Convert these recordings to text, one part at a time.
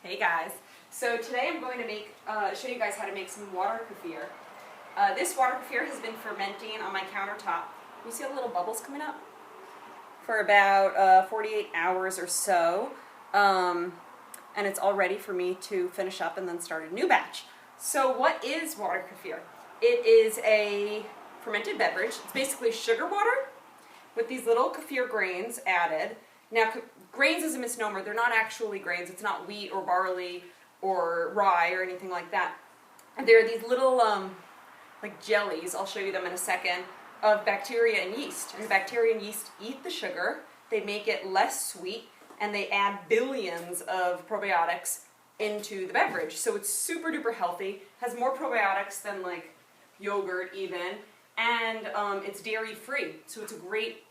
Hey guys, so today I'm going to show you guys how to make some water kefir. This water kefir has been fermenting on my countertop. You see all the little bubbles coming up? For about 48 hours or so, and it's all ready for me to finish up and then start a new batch. So what is water kefir? It is a fermented beverage. It's basically sugar water with these little kefir grains added. Now, grains is a misnomer. They're not actually grains. It's not wheat or barley or rye or anything like that. And they're these little like jellies, I'll show you them in a second, of bacteria and yeast. And the bacteria and yeast eat the sugar, they make it less sweet, and they add billions of probiotics into the beverage. So it's super duper healthy, has more probiotics than like yogurt even, and it's dairy free. So it's a great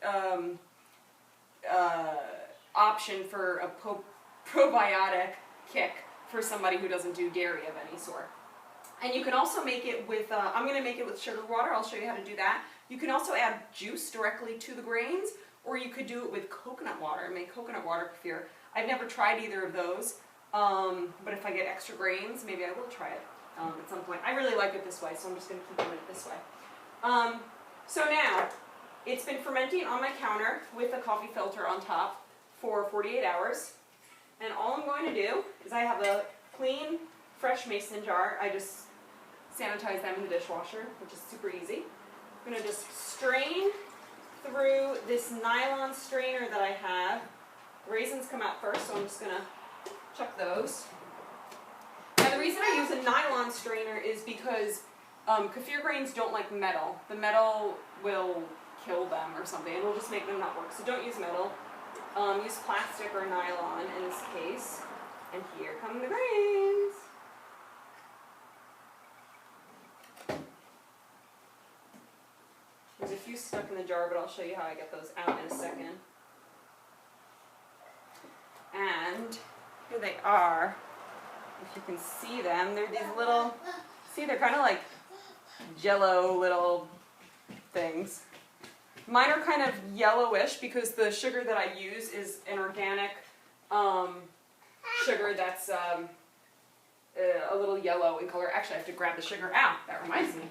option for a probiotic kick for somebody who doesn't do dairy of any sort. And you can also make it with, I'm going to make it with sugar water. I'll show you how to do that. You can also add juice directly to the grains, or you could do it with coconut water and make coconut water kefir. I've never tried either of those, but if I get extra grains, maybe I will try it at some point. I really like it this way, so I'm just going to keep doing it this way. So now, it's been fermenting on my counter with a coffee filter on top for 48 hours. And all I'm going to do is I have a clean, fresh mason jar. I just sanitize them in the dishwasher, which is super easy. I'm going to just strain through this nylon strainer that I have. The raisins come out first, so I'm just going to chuck those. Now the reason I use a nylon strainer is because kefir grains don't like metal. The metal will kill them or something. It'll just make them not work. So don't use metal. Use plastic or nylon in this case. And here come the grains. There's a few stuck in the jar, but I'll show you how I get those out in a second. And here they are. If you can see them, they're these little, see, they're kind of like jello little things. Mine are kind of yellowish because the sugar that I use is an organic sugar that's a little yellow in color. Actually, I have to grab the sugar out. That reminds me.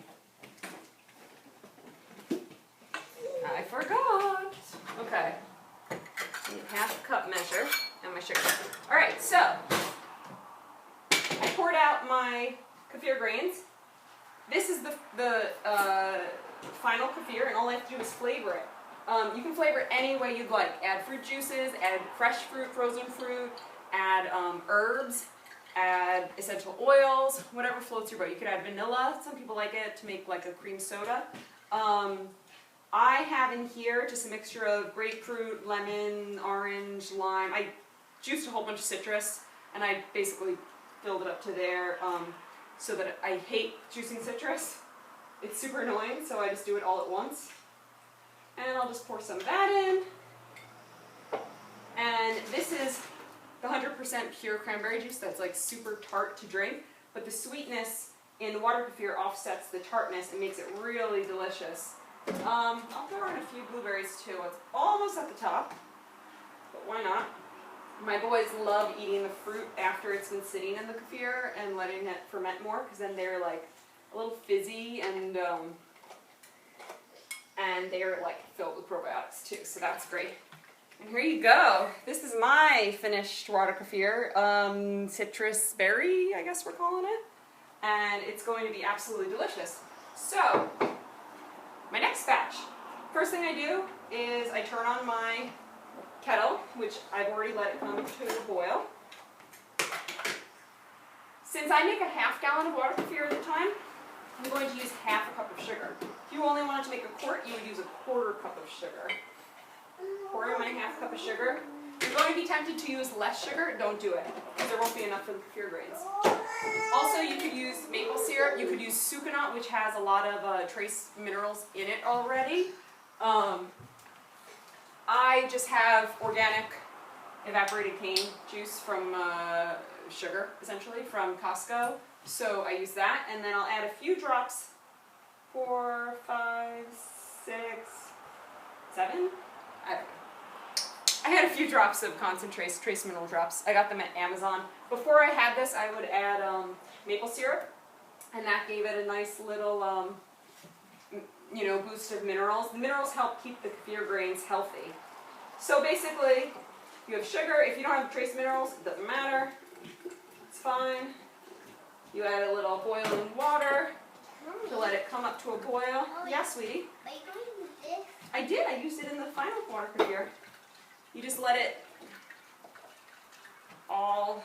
I forgot. Okay. Half cup measure and my sugar. All right, so I poured out my kefir grains. This is the final kefir, and all I have to do is flavor it. You can flavor it any way you'd like. Add fruit juices, add fresh fruit, frozen fruit, add herbs, add essential oils, whatever floats your boat. You could add vanilla. Some people like it to make like a cream soda. I have in here just a mixture of grapefruit, lemon, orange, lime. I juiced a whole bunch of citrus, and I basically filled it up to there so that I hate juicing citrus. It's super annoying, so I just do it all at once. And I'll just pour some of that in. And this is the 100% pure cranberry juice that's like super tart to drink, but the sweetness in the water kefir offsets the tartness and makes it really delicious. I'll throw in a few blueberries too. It's almost at the top, but why not? My boys love eating the fruit after it's been sitting in the kefir and letting it ferment more, because then they're like a little fizzy and they're like filled with probiotics too, so that's great. And here you go. This is my finished water kefir, citrus berry, I guess we're calling it, and it's going to be absolutely delicious. So, my next batch. First thing I do is I turn on my kettle, which I've already let it come to a boil. Since I make a ½ gallon of water kefir at a time, I'm going to use ½ a cup of sugar. If you only wanted to make a quart, you would use a ¼ cup of sugar. Pour in my ½ cup of sugar. If you're going to be tempted to use less sugar, don't do it, because there won't be enough for the kefir grains. Also, you could use maple syrup. You could use sucanat, which has a lot of trace minerals in it already. I just have organic evaporated cane juice from sugar, essentially, from Costco. So I use that, and then I'll add a few drops, 4, 5, 6, 7, I don't know. I had a few drops of concentrate, trace mineral drops. I got them at Amazon. Before I had this, I would add maple syrup, and that gave it a nice little, you know, boost of minerals. The minerals help keep the kefir grains healthy. So basically, you have sugar. If you don't have trace minerals, it doesn't matter. It's fine. You add a little boiling water to let it come up to a boil. Yeah, sweetie. Are you going to use this? I did. I used it in the final water kefir. You just let it all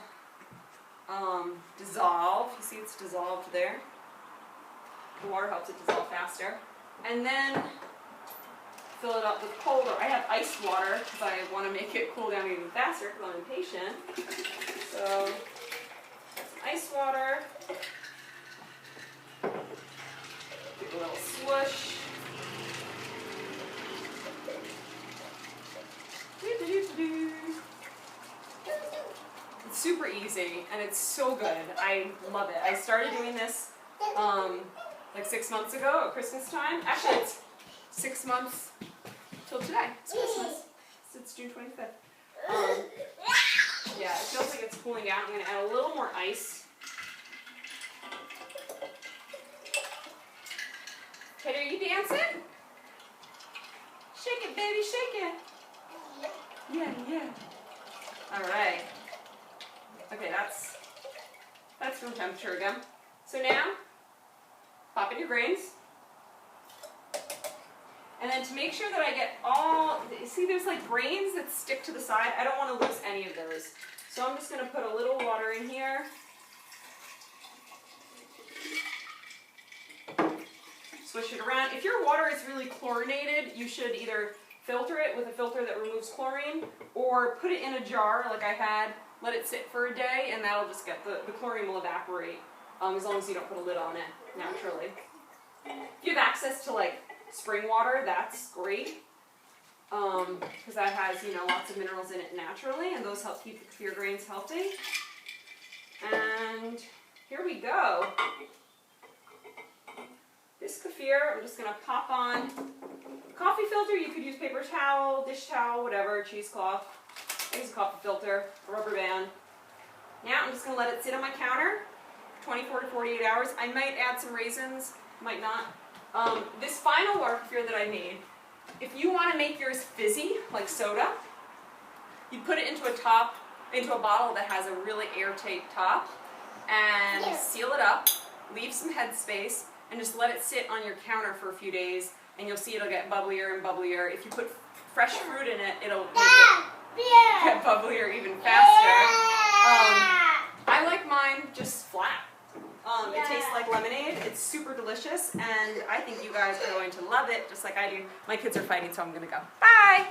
dissolve. You see it's dissolved there. The water helps it dissolve faster. And then fill it up with cold water. I have iced water because I want to make it cool down even faster because I'm impatient. So, some ice water. Give a little swoosh. It's super easy and it's so good. I love it. I started doing this like 6 months ago at Christmas time. Actually, it's 6 months till today. It's Christmas. It's June 25th. Yeah, it feels like it's cooling down. I'm going to add a little more ice. Kid, are you dancing? Shake it, baby, shake it. Yeah. All right. Okay, that's room temperature again. So now, pop in your grains. And then to make sure that I get all, see there's like grains that stick to the side. I don't want to lose any of those. So I'm just going to put a little water in here. Swish it around. If your water is really chlorinated, you should either filter it with a filter that removes chlorine or put it in a jar like I had, let it sit for a day, and that'll just get, the chlorine will evaporate as long as you don't put a lid on it naturally. If you have access to like spring water, that's great because that has, you know, lots of minerals in it naturally, and those help keep the kefir grains healthy. And here we go. This kefir, I'm just going to pop on coffee filter. You could use paper towel, dish towel, whatever, cheesecloth. I use a coffee filter, a rubber band. Now I'm just going to let it sit on my counter for 24 to 48 hours. I might add some raisins, might not. This final water kefir that I made, if you want to make yours fizzy, like soda, you put it into a bottle that has a really airtight top, and seal it up, leave some headspace, and just let it sit on your counter for a few days, and you'll see it'll get bubblier and bubblier. If you put fresh fruit in it, it'll make it get bubblier even faster. I like mine just flat. It tastes like lemonade. It's super delicious, and I think you guys are going to love it, just like I do. My kids are fighting, so I'm going to go. Bye!